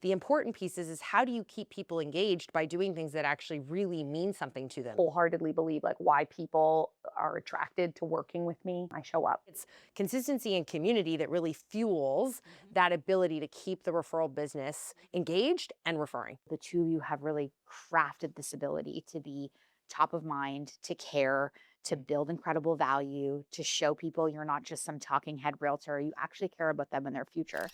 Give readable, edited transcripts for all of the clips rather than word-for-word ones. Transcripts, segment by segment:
the important piece is how do you keep people engaged by doing things that actually really mean something to them? Wholeheartedly believe like why people are attracted to working with me. I show up. It's consistency and community that really fuels that ability to keep the referral business engaged and referring. The two of you have really crafted this ability to be top of mind, to care, to build incredible value, to show people you're not just some talking head realtor. You actually care about them and their future.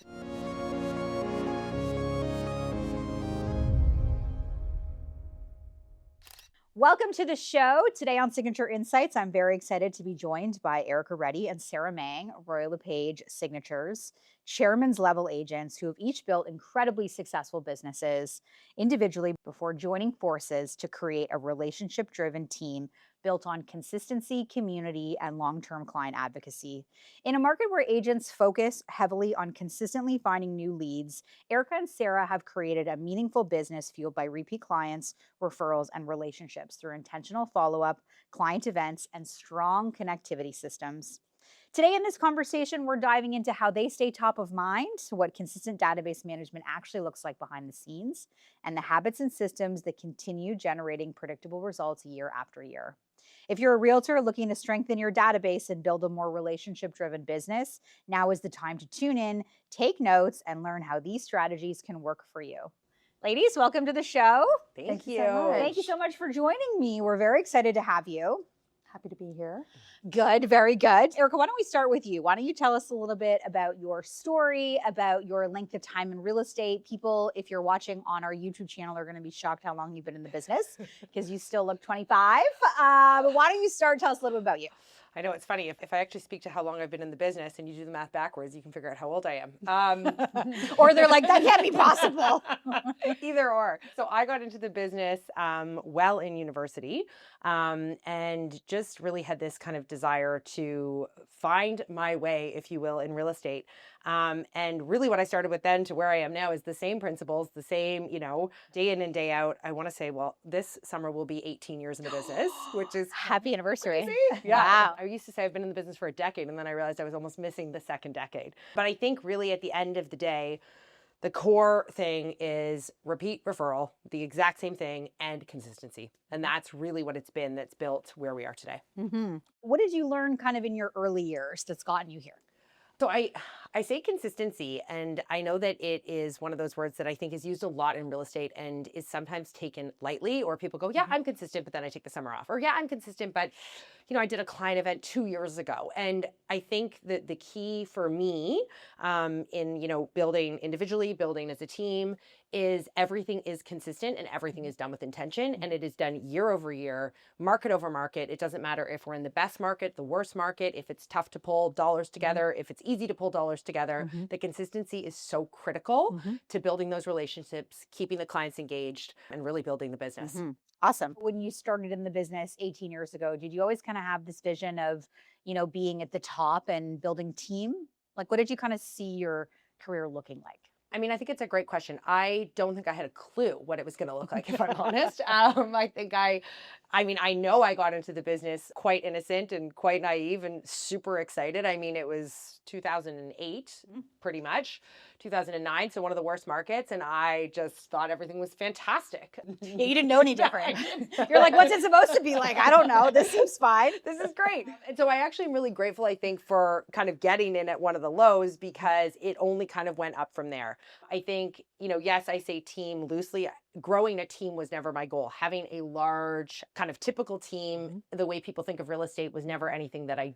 Welcome to the show. Today on Signature Insights, I'm very excited to be joined by Erica Reddy and Sarah Mang, Royal LePage Signatures, chairman's level agents who have each built incredibly successful businesses individually before joining forces to create a relationship-driven team built on consistency, community, and long-term client advocacy. In a market where agents focus heavily on consistently finding new leads, Erica and Sarah have created a meaningful business fueled by repeat clients, referrals, and relationships through intentional follow-up, client events, and strong connectivity systems. Today in this conversation, we're diving into how they stay top of mind, what consistent database management actually looks like behind the scenes, and the habits and systems that continue generating predictable results year after year. If you're a realtor looking to strengthen your database and build a more relationship-driven business, now is the time to tune in, take notes, and learn how these strategies can work for you. Ladies, welcome to the show. Thank you. So much. Thank you so much for joining me. We're very excited to have you. Happy to be here. Good, very good. Erica, why don't we start with you? Why don't you tell us a little bit about your story, about your length of time in real estate? People, if you're watching on our YouTube channel, are going to be shocked how long you've been in the business because you still look 25. But why don't you start? Tell us a little bit about you. I know it's funny. If I actually speak to how long I've been in the business and you do the math backwards, you can figure out how old I am. Or they're like, that can't be possible. Either or. So I got into the business well in university and just really had this kind of desire to find my way, if you will, in real estate. And really what I started with then to where I am now is the same principles, the same, day in and day out. I want to say, well, this summer will be 18 years in the business, which is happy anniversary. Crazy. Yeah. Wow. I used to say I've been in the business for a decade, and then I realized I was almost missing the second decade. But I think really at the end of the day, the core thing is repeat referral, the exact same thing, and consistency. And that's really what it's been that's built where we are today. Mm-hmm. What did you learn kind of in your early years that's gotten you here? So I say consistency, and I know that it is one of those words that I think is used a lot in real estate and is sometimes taken lightly, or people go, yeah, I'm consistent, but then I take the summer off. Or yeah, I'm consistent, but I did a client event 2 years ago. And I think that the key for me in, building individually, building as a team is everything is consistent and everything is done with intention, and it is done year over year, market over market. It doesn't matter if we're in the best market, the worst market, if it's tough to pull dollars together, if it's easy to pull dollars together. The consistency is so critical to building those relationships, keeping the clients engaged, and really building the business. Awesome. When you started in the business 18 years ago, did you always kind of have this vision of, being at the top and building team? Like, what did you kind of see your career looking like? I mean, I think it's a great question. I don't think I had a clue what it was going to look like, if I'm honest. I think I know I got into the business quite innocent and quite naive and super excited. I mean, it was 2008, pretty much, 2009. So one of the worst markets. And I just thought everything was fantastic. Yeah, you didn't know any different. You're like, what's it supposed to be like? I don't know. This seems fine. This is great. And so I actually am really grateful, I think, for kind of getting in at one of the lows because it only kind of went up from there. I think, yes, I say team loosely. Growing a team was never my goal. Having a large kind of typical team, the way people think of real estate was never anything that I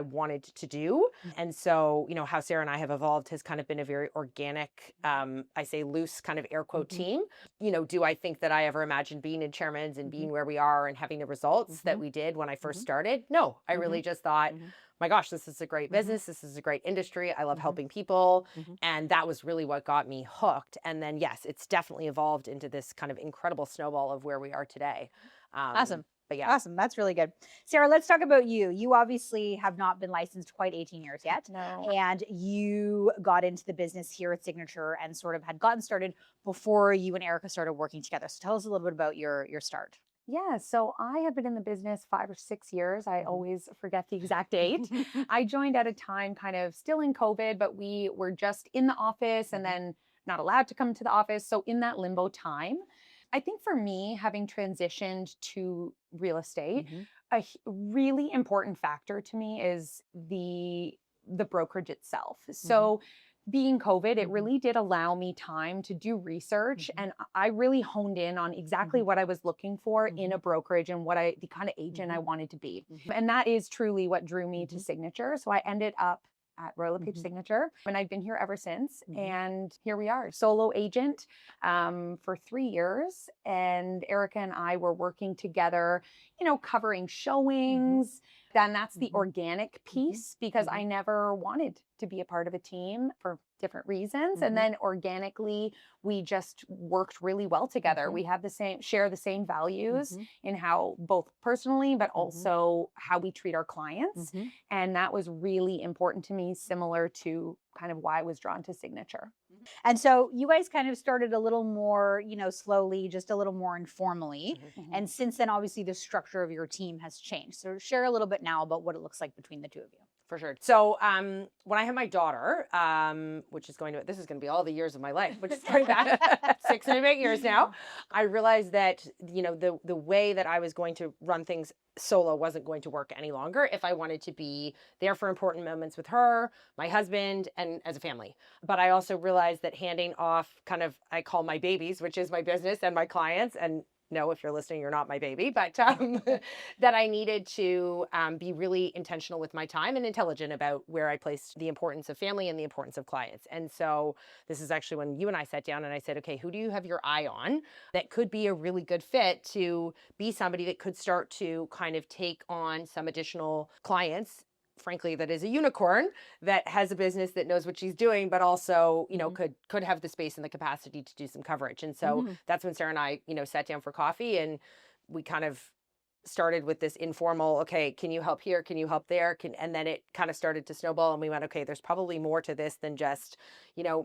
wanted to do. And so, how Sarah and I have evolved has kind of been a very organic, I say loose kind of air quote team. Do I think that I ever imagined being in chairman's and being where we are and having the results that we did when I first started? No, I really just thought, my gosh, this is a great business. This is a great industry. I love helping people. And that was really what got me hooked. And then, yes, it's definitely evolved into this kind of incredible snowball of where we are today. Awesome. But yeah. Awesome. That's really good. Sarah, let's talk about you. You obviously have not been licensed quite 18 years yet. No. And you got into the business here at Signature and sort of had gotten started before you and Erica started working together. So tell us a little bit about your start. Yeah, so I have been in the business 5 or 6 years. I always forget the exact date. I joined at a time kind of still in COVID, but we were just in the office and then not allowed to come to the office. So in that limbo time, I think for me, having transitioned to real estate, Mhm. really important factor to me is the brokerage itself. Mhm. So being COVID, it Mhm. really did allow me time to do research, Mhm. and I really honed in on exactly Mhm. what I was looking for in a Mhm. brokerage and the kind of agent I Mhm. wanted to be. Mhm. And that is truly what drew me to Mhm. Signature. So I ended up at Royal LePage Mhm. Signature, and I've been here ever since. Mhm. And here we are, solo agent for 3 years. And Erica and I were working together, covering showings. Then that's the Mhm. organic piece because I Mhm. never wanted to be a part of a team for different reasons. And Mhm. then organically, we just worked really well together. Mhm. We have share the same values Mhm. in how both personally, but Mhm. also how we treat our clients. Mhm. And that was really important to me, similar to kind of why I was drawn to Signature. And so you guys kind of started a little more, slowly, just a little more informally. Mhm. And since then, obviously, the structure of your team has changed. So share a little bit now about what it looks like between the two of you. For sure. So when I had my daughter, this is going to be all the years of my life, which is pretty bad, 6.5 years now, I realized that, the way that I was going to run things solo wasn't going to work any longer if I wanted to be there for important moments with her, my husband, and as a family. But I also realized that handing off I call my babies, which is my business and my clients, and no, if you're listening, you're not my baby, but that I needed to be really intentional with my time and intelligent about where I placed the importance of family and the importance of clients. And so this is actually when you and I sat down and I said, okay, who do you have your eye on that could be a really good fit to be somebody that could start to kind of take on some additional clients, frankly, that is a unicorn, that has a business that knows what she's doing, but also, could have the space and the capacity to do some coverage. And so that's when Sarah and I, sat down for coffee, and we kind of started with this informal, okay, can you help here? Can you help there? And then it kind of started to snowball, and we went, okay, there's probably more to this than just,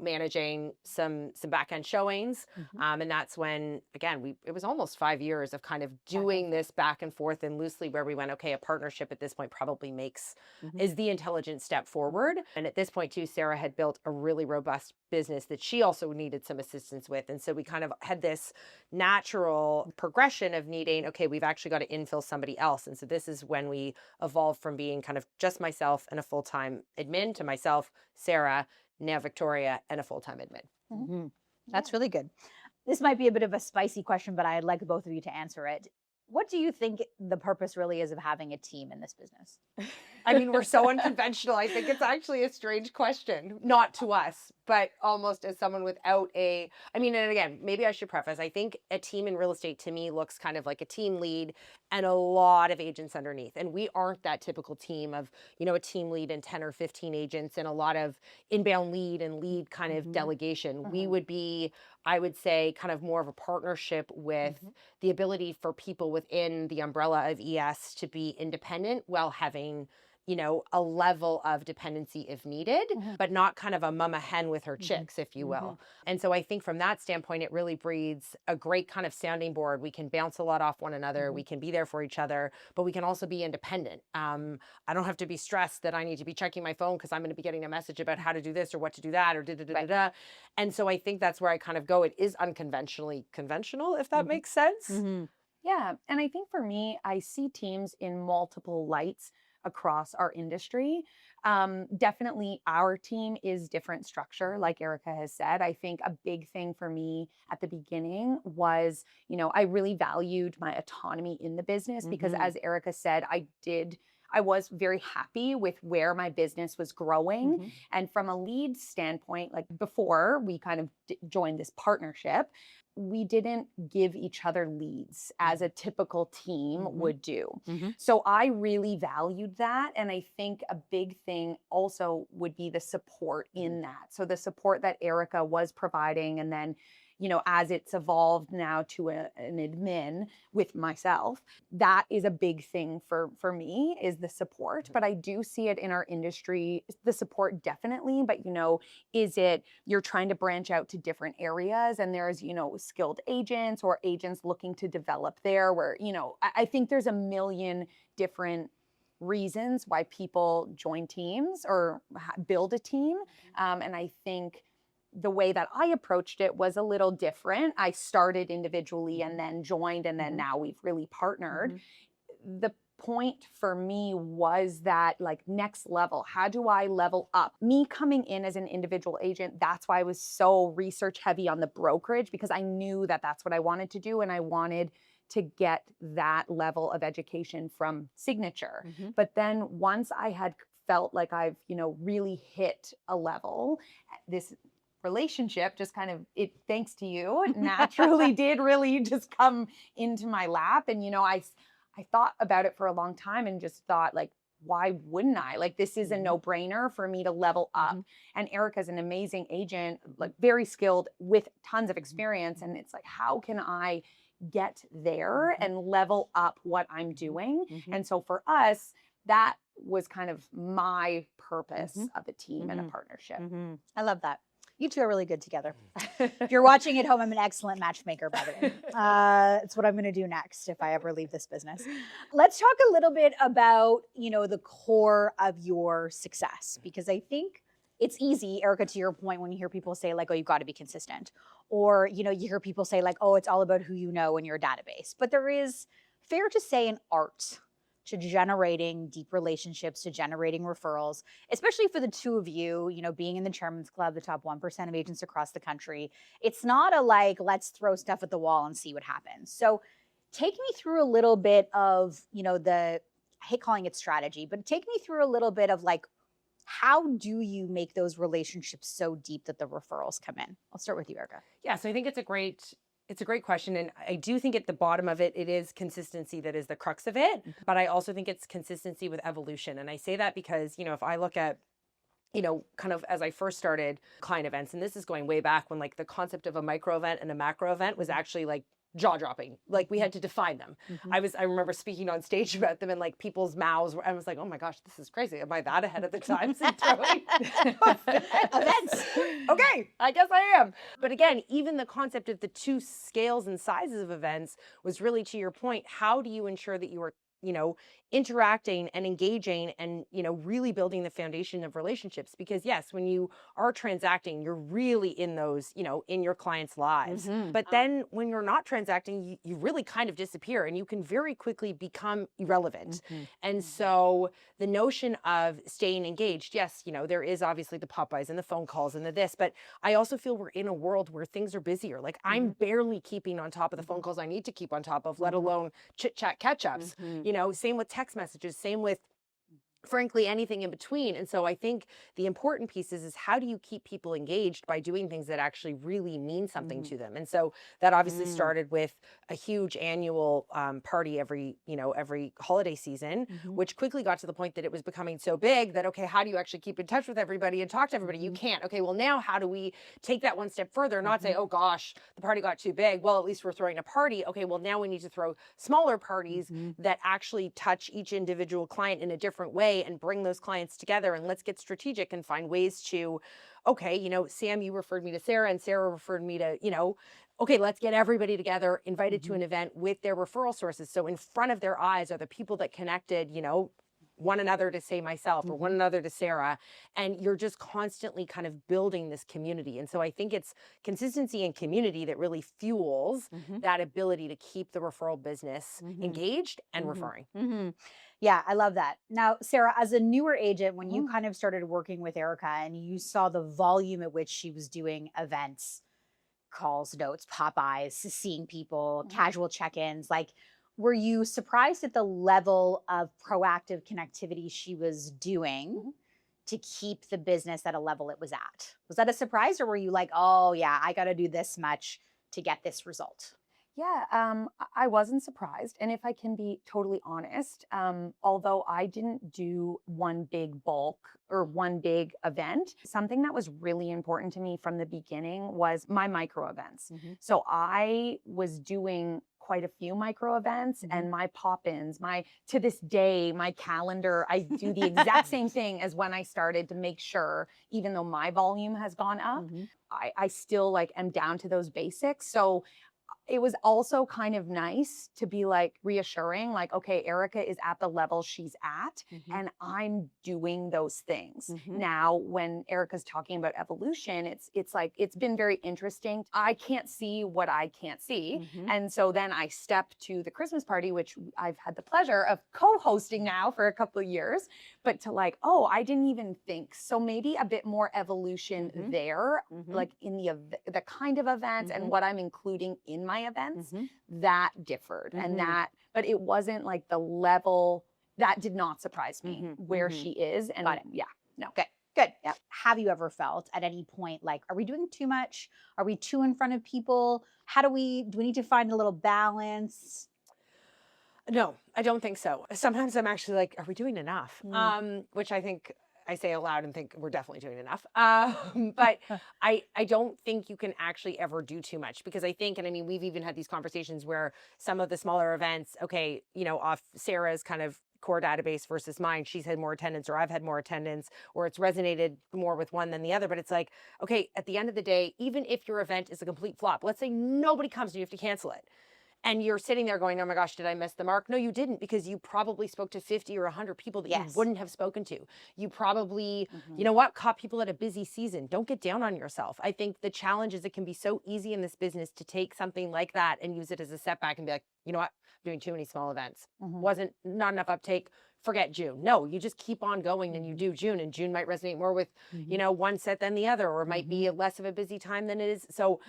managing some back end showings. And that's when, again, it was almost 5 years of kind of doing this back and forth and loosely, where we went, okay, a partnership at this point probably is the intelligent step forward. And at this point too, Sarah had built a really robust business that she also needed some assistance with. And so we kind of had this natural progression of needing, okay, we've actually got to infill somebody else. And so this is when we evolved from being kind of just myself and a full-time admin to myself, Sarah, now Victoria, and a full-time admin. That's really good. This might be a bit of a spicy question, but I'd like both of you to answer it. What do you think the purpose really is of having a team in this business? I mean, we're so unconventional. I think it's actually a strange question, not to us, but almost as someone without and again, maybe I should preface, I think a team in real estate to me looks kind of like a team lead and a lot of agents underneath. And we aren't that typical team of, a team lead and 10 or 15 agents and a lot of inbound lead and lead kind of delegation. We would be, I would say, kind of more of a partnership with the ability for people within the umbrella of ES to be independent while having, a level of dependency if needed, but not kind of a mama hen with her chicks, if you will. And so I think from that standpoint, it really breeds a great kind of sounding board. We can bounce a lot off one another. We can be there for each other, but we can also be independent. I don't have to be stressed that I need to be checking my phone because I'm going to be getting a message about how to do this or what to do that or da-da-da-da-da. And so I think that's where I kind of go. It is unconventionally conventional, if that makes sense. Yeah. And I think for me, I see teams in multiple lights across our industry. Definitely our team is different structure, like Erica has said. I think a big thing for me at the beginning was, I really valued my autonomy in the business because as Erica said, I was very happy with where my business was growing. And from a lead standpoint, like before we kind of joined this partnership, we didn't give each other leads as a typical team would do. So I really valued that. And I think a big thing also would be the support in that. So the support that Erica was providing, and then, as it's evolved now to an admin with myself, that is a big thing for me, is the support. But I do see it in our industry, the support definitely, but is it you're trying to branch out to different areas and there's, skilled agents or agents looking to develop there where, I think there's a million different reasons why people join teams or build a team. And I think the way that I approached it was a little different. I started individually and then joined, and then now we've really partnered. The point for me was that, like, next level, how do I level up? Me coming in as an individual agent, that's why I was so research heavy on the brokerage, because I knew that that's what I wanted to do, and I wanted to get that level of education from Signature. But then once I had felt like I've, really hit a level, this relationship just kind of, it, thanks to you, naturally did really just come into my lap. And, I thought about it for a long time and just thought, like, why wouldn't I? Like, this is a no-brainer for me to level up. And Erica's an amazing agent, like very skilled with tons of experience. And it's like, how can I get there and level up what I'm doing? And so for us, that was kind of my purpose of a team and a partnership. I love that. You two are really good together. If you're watching at home, I'm an excellent matchmaker, by the way. It's what I'm going to do next if I ever leave this business. Let's talk a little bit about, the core of your success, because I think it's easy, Erica, to your point, when you hear people say, like, oh, you've got to be consistent. Or, you hear people say, like, oh, it's all about who you know in your database. But there is, fair to say, an art to generating deep relationships, to generating referrals, especially for the two of you, being in the Chairman's Club, the top 1% of agents across the country. It's not a, like, let's throw stuff at the wall and see what happens. So take me through a little bit of, I hate calling it strategy, but take me through a little bit of, like, how do you make those relationships so deep that the referrals come in? I'll start with you, Erica. Yeah, so I think it's a great question. And I do think at the bottom of it, it is consistency that is the crux of it. But I also think it's consistency with evolution. And I say that because, if I look at, kind of as I first started client events, and this is going way back when, like, the concept of a micro event and a macro event was actually, like, jaw-dropping. Like, we had to define them. I remember speaking on stage about them, and, like, people's mouths were, I was like, oh my gosh, this is crazy. Am I that ahead of the times in throwing events? Okay, I guess I am. But again, even the concept of the two scales and sizes of events was really, to your point, how do you ensure that you are, interacting and engaging and, really building the foundation of relationships? Because yes, when you are transacting, you're really in those, in your clients' lives. But then when you're not transacting, you really kind of disappear, and you can very quickly become irrelevant. And so the notion of staying engaged, yes, there is obviously the Popeyes and the phone calls and the this, but I also feel we're in a world where things are busier. Like, I'm barely keeping on top of the phone calls I need to keep on top of, let alone chit chat catch ups. Same with text messages, same with, frankly, anything in between. And so I think the important piece is how do you keep people engaged by doing things that actually really mean something to them? And so that obviously started with a huge annual party every holiday season, which quickly got to the point that it was becoming so big that, okay, how do you actually keep in touch with everybody and talk to everybody? You can't. Okay, well, now how do we take that one step further, not say, oh gosh, the party got too big. Well, at least we're throwing a party. Okay, well, now we need to throw smaller parties that actually touch each individual client in a different way and bring those clients together. And let's get strategic and find ways to, okay, Sam, you referred me to Sarah, and Sarah referred me to, okay, let's get everybody together, invited to an event with their referral sources. So in front of their eyes are the people that connected, one another to, say, myself, or one another to Sarah. And you're just constantly kind of building this community. And so I think it's consistency and community that really fuels that ability to keep the referral business engaged and referring. Yeah, I love that. Now, Sarah, as a newer agent, when you kind of started working with Erica and you saw the volume at which she was doing events, calls, notes, Popeyes, seeing people, casual check-ins, like, were you surprised at the level of proactive connectivity she was doing to keep the business at a level it was at? Was that a surprise, or were you like, oh yeah, I got to do this much to get this result? Yeah, I wasn't surprised. And if I can be totally honest, although I didn't do one big bulk or one big event, something that was really important to me from the beginning was my micro events. So I was doing quite a few micro events and my pop-ins, to this day, my calendar, I do the exact same thing as when I started to make sure, even though my volume has gone up, I still, like, am down to those basics. So it was also kind of nice to be like reassuring, like, okay, Erica is at the level she's at, and I'm doing those things. Now, when Erica's talking about evolution, it's like, it's been very interesting. I can't see what I can't see. And so then I step to the Christmas party, which I've had the pleasure of co-hosting now for a couple of years, but to like, oh, I didn't even think. So maybe a bit more evolution there, like in the kind of events and what I'm including in my events, that differed. And that, but it wasn't like the level that did not surprise me where she is. And yeah, no. Good. Yeah. Have you ever felt at any point like, are we doing too much? Are we too in front of people? Do we need to find a little balance? No, I don't think so. Sometimes I'm actually like, are we doing enough? Which I think I say aloud and think we're definitely doing enough. But I don't think you can actually ever do too much, because I think, and I mean, we've even had these conversations where some of the smaller events, okay, you know, off Sarah's kind of core database versus mine, she's had more attendance or I've had more attendance, or it's resonated more with one than the other. But it's like, okay, at the end of the day, even if your event is a complete flop, let's say nobody comes and you have to cancel it, and you're sitting there going, oh my gosh, did I miss the mark? No, you didn't, because you probably spoke to 50 or 100 people that you wouldn't have spoken to. You probably, you know what, caught people at a busy season. Don't get down on yourself. I think the challenge is it can be so easy in this business to take something like that and use it as a setback and be like, you know what, I'm doing too many small events. Not enough uptake. Forget June. No, you just keep on going and you do June, and June might resonate more with, you know, one set than the other, or it might be less of a busy time than it is. So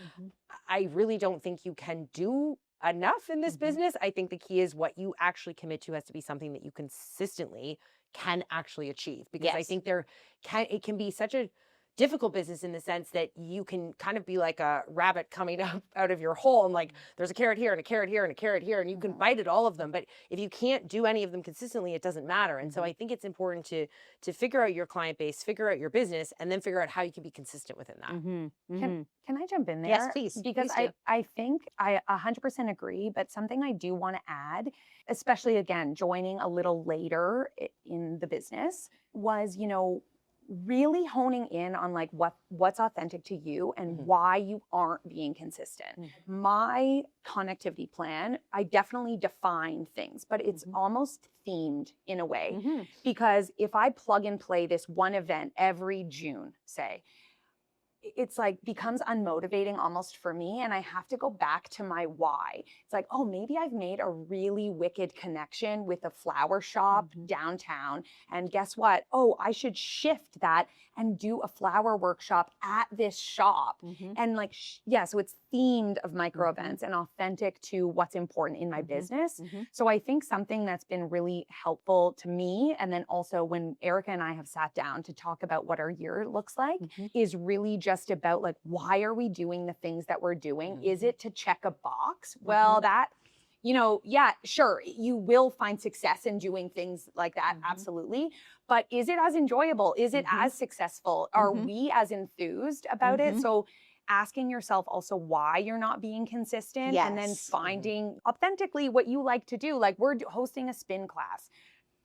I really don't think you can do enough in this business. I think the key is what you actually commit to has to be something that you consistently can actually achieve, because I think it can be such a difficult business in the sense that you can kind of be like a rabbit coming up out of your hole, and like there's a carrot here and a carrot here and a carrot here, and you can bite at all of them, but if you can't do any of them consistently, it doesn't matter. And so I think it's important to figure out your client base, figure out your business, and then figure out how you can be consistent within that. Can I jump in there? Yes, please. Because I think I 100% agree, but something I do want to add, especially again, joining a little later in the business, was, you know, really honing in on like what's authentic to you and why you aren't being consistent. My connectivity plan, I definitely define things, but it's almost themed in a way, because if I plug and play this one event every June, say, it's like becomes unmotivating almost for me, and I have to go back to my why. It's like, oh, maybe I've made a really wicked connection with a flower shop downtown, and guess what? Oh, I should shift that and do a flower workshop at this shop. And like, so it's themed of micro events and authentic to what's important in my business. So I think something that's been really helpful to me, and then also when Erica and I have sat down to talk about what our year looks like, is really just about like, why are we doing the things that we're doing? Is it to check a box? Well, that, you know, yeah, sure, you will find success in doing things like that, absolutely. But is it as enjoyable? Is it as successful? Are we as enthused about it? So asking yourself also why you're not being consistent, and then finding authentically what you like to do. Like, we're hosting a spin class.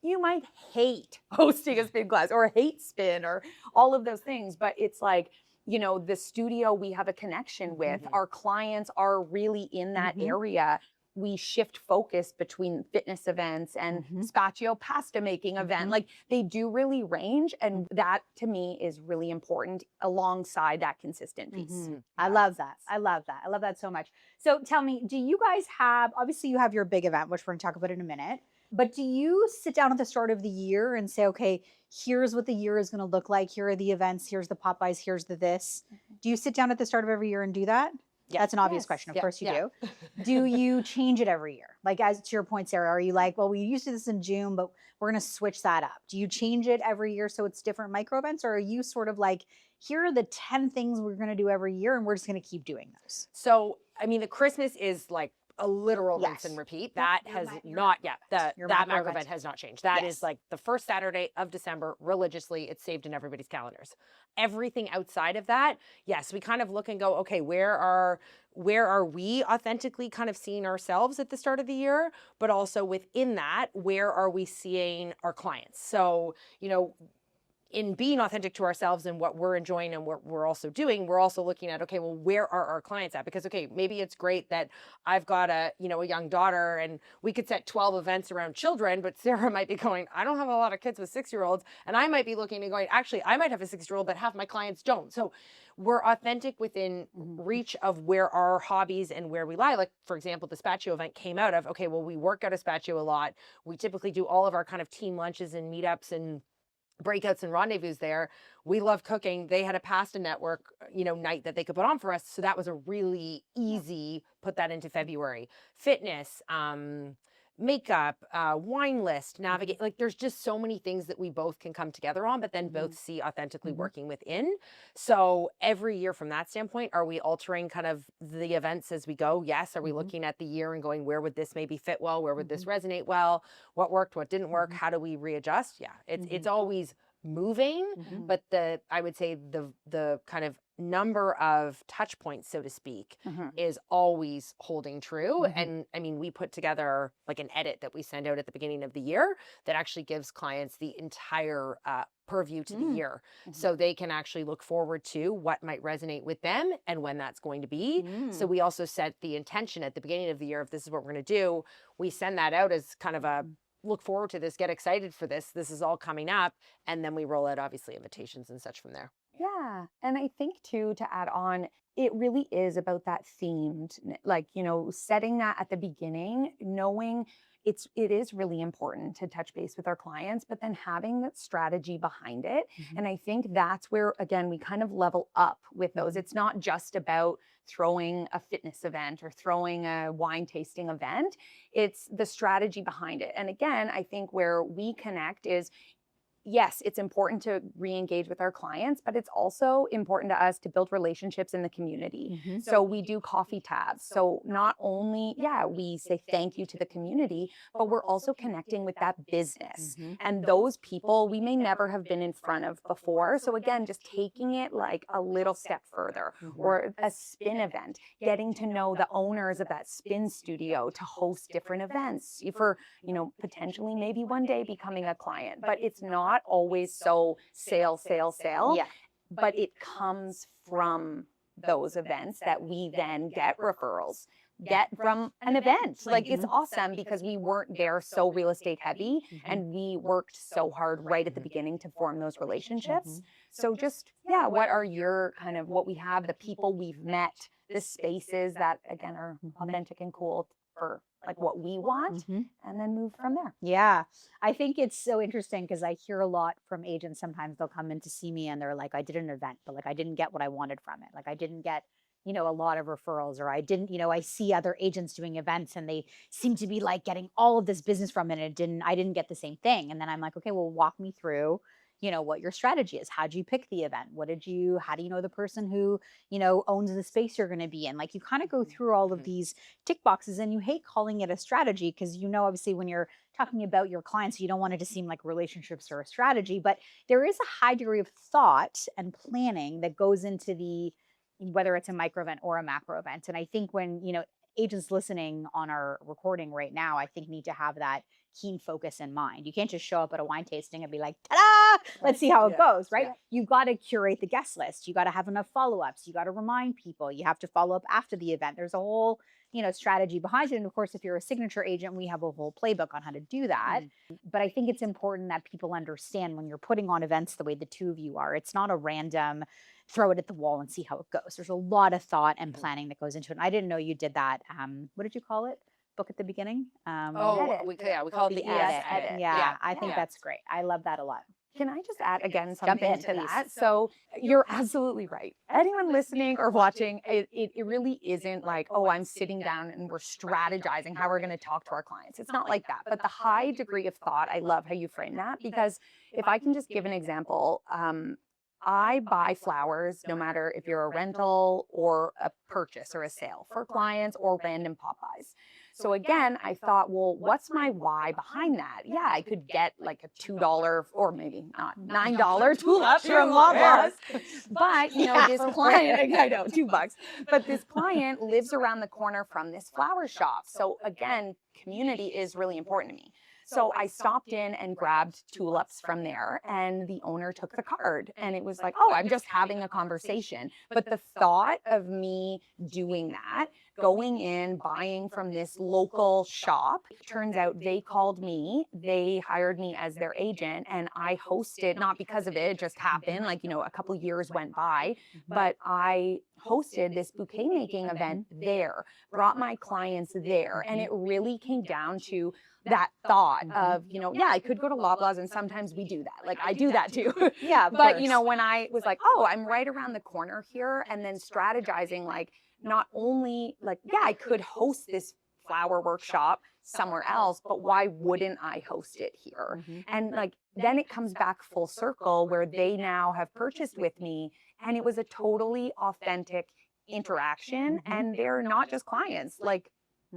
You might hate hosting a spin class or hate spin or all of those things, but it's like, you know, the studio we have a connection with, our clients are really in that area. We shift focus between fitness events and spatio pasta making event. Like, they do really range, and that to me is really important alongside that consistent piece. I love that. I love that. I love that so much. So tell me, do you guys have, obviously you have your big event, which we're gonna talk about in a minute, but do you sit down at the start of the year and say, okay, here's what the year is gonna look like. Here are the events. Here's the Popeyes. Here's the this. Do you sit down at the start of every year and do that? Yeah. That's an obvious question. Of course you do. Do you change it every year? Like, as to your point, Sarah, are you like, well, we used to do this in June, but we're going to switch that up? Do you change it every year so it's different micro events? Or are you sort of like, here are the 10 things we're going to do every year, and we're just going to keep doing those? So, I mean, the Christmas is like a literal rinse and repeat. That has not, that macro event has not changed. That is like the first Saturday of December, religiously, it's saved in everybody's calendars. Everything outside of that, yes, we kind of look and go, okay, where are we authentically kind of seeing ourselves at the start of the year, but also within that, where are we seeing our clients? So, you know, in being authentic to ourselves and what we're enjoying and what we're also doing, we're also looking at, okay, well, where are our clients at? Because, okay, maybe it's great that I've got a young daughter and we could set 12 events around children, but Sarah might be going, I don't have a lot of kids with 6-year-olds. And I might be looking and going, actually, I might have a 6-year-old, but half my clients don't. So we're authentic within reach of where our hobbies and where we lie. Like, for example, the Spatio event came out of, okay, well, we work out of Spatio a lot. We typically do all of our kind of team lunches and meetups and breakouts and rendezvous there. We love cooking. They had a pasta network, night that they could put on for us. So that was a really easy, put that into February. Fitness, makeup, wine list, navigate. Like, there's just so many things that we both can come together on, but then both see authentically working within. So every year from that standpoint, are we altering kind of the events as we go? Yes. Are we looking at the year and going, where would this maybe fit well? Where would this resonate well? What worked? What didn't work? How do we readjust? Yeah. It's always moving, but I would say the kind of number of touch points, so to speak, is always holding true. And I mean, we put together like an edit that we send out at the beginning of the year that actually gives clients the entire purview to the year. So they can actually look forward to what might resonate with them and when that's going to be. So we also set the intention at the beginning of the year, if this is what we're going to do, we send that out as kind of a look forward to this, get excited for this. This is all coming up. And then we roll out obviously invitations and such from there. Yeah. And I think too, to add on, it really is about that themed, like, setting that at the beginning, knowing it is really important to touch base with our clients, but then having that strategy behind it. And I think that's where, again, we kind of level up with those. It's not just about throwing a fitness event or throwing a wine tasting event. It's the strategy behind it. And again, I think where we connect is, yes, it's important to re-engage with our clients, but it's also important to us to build relationships in the community. So we do coffee tabs. So not only, we say thank you to the community, but we're also connecting with that business. And those people we may never have been in front of before. So again, just taking it like a little step further, or a spin event, getting to know the owners of that spin studio to host different events for, potentially maybe one day becoming a client. But it's not always so sale. Yeah. But it comes from those events that we then get referrals, get from an event. Like, it's awesome because we weren't there so real estate heavy, and we worked so hard right at the beginning to form those relationships. So just, what are your kind of, what we have, the people we've met, the spaces that again are authentic and cool for like what we want, and then move from there. Yeah. I think it's so interesting because I hear a lot from agents. Sometimes they'll come in to see me and they're like, I did an event, but like, I didn't get what I wanted from it. Like, I didn't get, a lot of referrals, or I didn't, I see other agents doing events and they seem to be like getting all of this business from it. And I didn't get the same thing. And then I'm like, okay, well, walk me through, what your strategy is. How'd you pick the event? How do you know the person who, owns the space you're going to be in? Like, you kind of go through all of these tick boxes, and you hate calling it a strategy because, obviously when you're talking about your clients, you don't want it to seem like relationships or a strategy, but there is a high degree of thought and planning that goes into whether it's a micro event or a macro event. And I think when, agents listening on our recording right now, I think need to have that keen focus in mind. You can't just show up at a wine tasting and be like, ta-da, let's see how it goes, right? You got to curate the guest list. You got to have enough follow-ups. You got to remind people. You have to follow up after the event. There's a whole, strategy behind it. And of course, if you're a signature agent, we have a whole playbook on how to do that. But I think it's important that people understand when you're putting on events the way the two of you are, it's not a random throw it at the wall and see how it goes. There's a lot of thought and planning that goes into it. And I didn't know you did that. What did you call it? Book at the beginning? We call it the edit. Yeah, I think that's great. I love that a lot. Can I just add again something to that? So you're absolutely right. Anyone listening or watching, it really isn't like, oh, I'm sitting down and we're strategizing how we're going to talk to our clients. It's not like that. But the high degree of thought, I love how you frame that, because if I can just give an example, I buy flowers, no matter if you're a rental or a purchase or a sale, for clients or random pop-bys. So again, I thought, well, what's my why behind that? Yeah, I could get like a $2 or maybe not $9 tulip from Loblaws. But, this client, I know, $2. But this client lives around the corner from this flower shop. So again, community is really important to me. So I stopped in and grabbed tulips from there, and the owner took the card, and it was like, oh, I'm just having a conversation. But the thought of me doing that, going in, buying from this local shop, turns out they called me, they hired me as their agent, and I hosted, not because of it, it just happened, like, a couple years went by, but I hosted this bouquet making event there, brought my clients there, and it really came down to that thought of, yeah, I could go to Loblaws, and sometimes we do that. Like, I do that too. Yeah, of But, course. when I was like, oh, I'm right around the corner here, and then strategizing, like, not only like, yeah, I could host this flower workshop somewhere else, but why wouldn't I host it here? And like, then it comes back full circle where they now have purchased with me, and it was a totally authentic interaction, and they're not just clients. Like,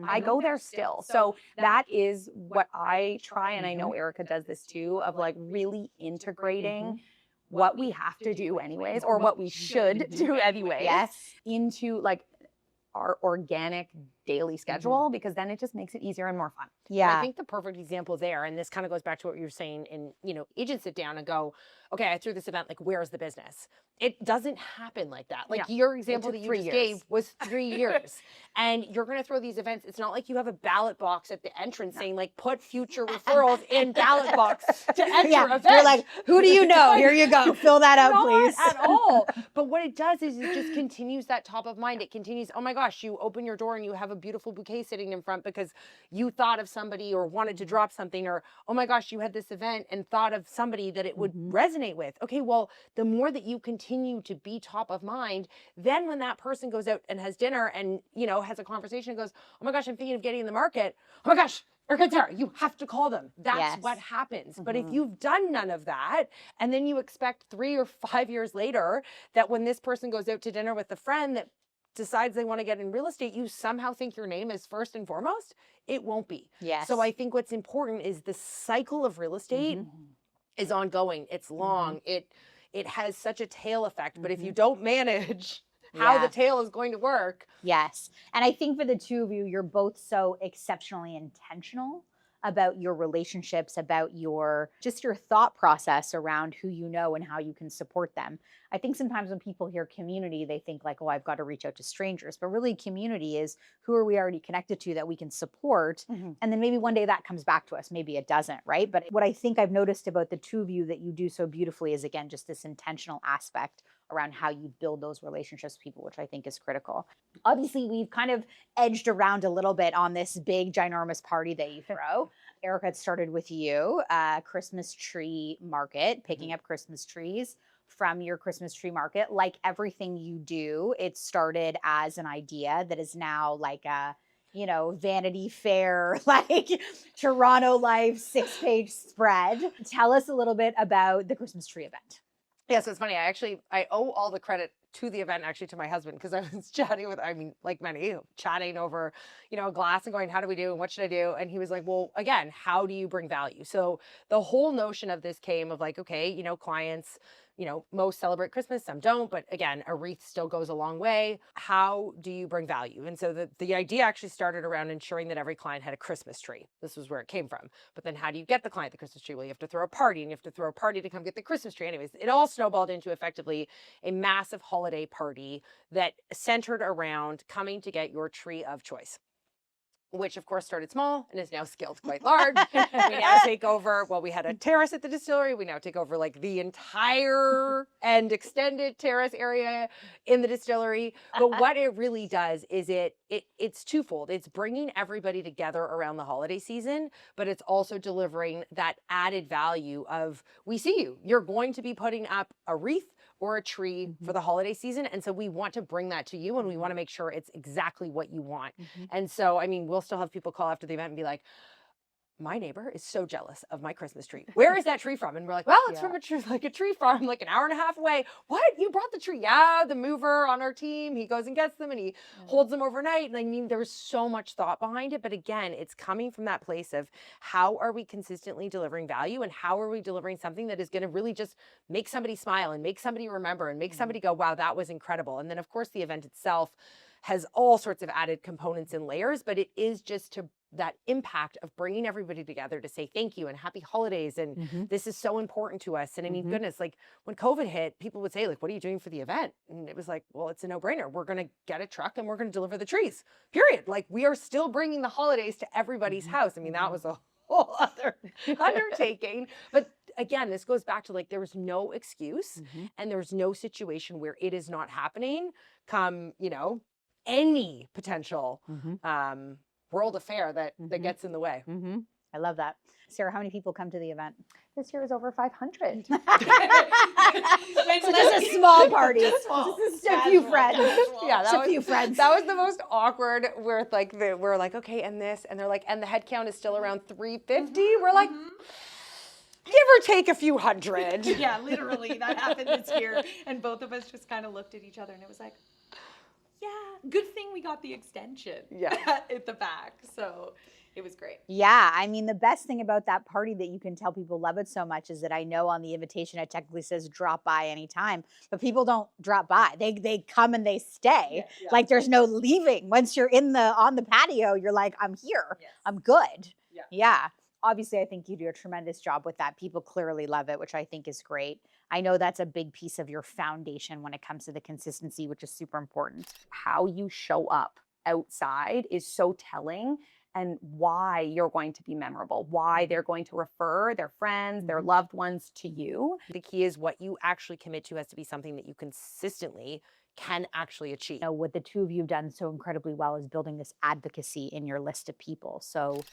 I go there still. So that is what I try, and I know Erica does this too, of like really integrating what we have to do anyways, or what we should do anyways, into like our organic daily schedule, because then it just makes it easier and more fun. I think the perfect example there, and this kind of goes back to what you were saying, and agents sit down and go, okay, I threw this event, like, where's the business? It doesn't happen like that. Like, your example that you just gave was 3 years. And you're going to throw these events. It's not like you have a ballot box at the entrance saying, like, put future referrals in ballot box to enter events. You're like, who do you know? Here you go. Fill that out, please. Not at all. But what it does is it just continues that top of mind. It continues, oh my gosh, you open your door and you have a beautiful bouquet sitting in front because you thought of somebody or wanted to drop something, or, oh my gosh, you had this event and thought of somebody that it would resonate with. Okay, well, the more that you continue to be top of mind, then when that person goes out and has dinner and, has a conversation and goes, oh my gosh, I'm thinking of getting in the market. Oh my gosh, Erica, Tara, you have to call them. That's what happens. But if you've done none of that, and then you expect 3 or 5 years later that when this person goes out to dinner with a friend that decides they want to get in real estate, you somehow think your name is first and foremost, it won't be. So I think what's important is the cycle of real estate is ongoing. It's long. It has such a tail effect. But if you don't manage how the tail is going to work. And I think for the two of you, you're both so exceptionally intentional about your relationships, about your thought process around who you know and how you can support them. I think sometimes when people hear community, they think like, oh, I've got to reach out to strangers. But really, community is who are we already connected to that we can support. And then maybe one day that comes back to us. Maybe it doesn't, right? But what I think I've noticed about the two of you that you do so beautifully is, again, just this intentional aspect around how you build those relationships with people, which I think is critical. Obviously, we've kind of edged around a little bit on this big, ginormous party that you throw. Erica, it started with you, Christmas tree market, picking up Christmas trees from your Christmas tree market. Like everything you do, it started as an idea that is now like a, Vanity Fair, like Toronto Life 6-page spread. Tell us a little bit about the Christmas tree event. Yeah, so it's funny. I owe all the credit to the event actually to my husband, because I was chatting with, like many, chatting over, a glass and going, how do we do and what should I do? And he was like, well, again, how do you bring value? So the whole notion of this came of like, okay, clients, most celebrate Christmas, some don't, but again, a wreath still goes a long way. How do you bring value? And so the idea actually started around ensuring that every client had a Christmas tree. This was where it came from. But then how do you get the client the Christmas tree? Well, you have to throw a party, and you have to throw a party to come get the Christmas tree. Anyways, it all snowballed into effectively a massive holiday party that centered around coming to get your tree of choice, which of course started small and is now scaled quite large. We now take over, we had a terrace at the distillery. We now take over like the entire and extended terrace area in the distillery. But what it really does is it's twofold. It's bringing everybody together around the holiday season, but it's also delivering that added value of, we see you. You're going to be putting up a wreath or a tree for the holiday season. And so we want to bring that to you, and we want to make sure it's exactly what you want. And so, we'll still have people call after the event and be like, my neighbor is so jealous of my Christmas tree. Where is that tree from? And we're like, well, it's from a tree farm, like an hour and a half away. What? You brought the tree? Yeah, the mover on our team, he goes and gets them and he holds them overnight. And there's so much thought behind it. But again, it's coming from that place of how are we consistently delivering value, and how are we delivering something that is going to really just make somebody smile and make somebody remember and make somebody go, wow, that was incredible. And then of course the event itself, has all sorts of added components and layers, but it is just to that impact of bringing everybody together to say thank you and happy holidays. And this is so important to us. And I mean, goodness, like when COVID hit, people would say like, what are you doing for the event? And it was like, well, it's a no brainer. We're going to get a truck and we're going to deliver the trees, period. Like we are still bringing the holidays to everybody's house. I mean, that was a whole other undertaking. But again, this goes back to like, there was no excuse and there's no situation where it is not happening come, you know, any potential, world affair that gets in the way. I love that. Sarah, how many people come to the event? This year is over 500. So just a small party. Just a few friends. Yeah, Just a few friends. That was the most awkward. Where like we're like, okay, and this, and they're like, and the head count is still around 350. We're like, give or take a few hundred. Yeah, literally, that happened this year, and both of us just kind of looked at each other, and it was like, yeah, good thing we got the extension at the back. So it was great. Yeah, I mean, the best thing about that party that you can tell people love it so much is that I know on the invitation it technically says drop by anytime, but people don't drop by. They come and they stay. Like there's no leaving. Once you're on the patio, you're like, I'm here. I'm good. Yeah. Obviously, I think you do a tremendous job with that. People clearly love it, which I think is great. I know that's a big piece of your foundation when it comes to the consistency, which is super important. How you show up outside is so telling, and why you're going to be memorable, why they're going to refer their friends, their loved ones to you. The key is what you actually commit to has to be something that you consistently can actually achieve. You know, what the two of you have done so incredibly well is building this advocacy in your list of people. So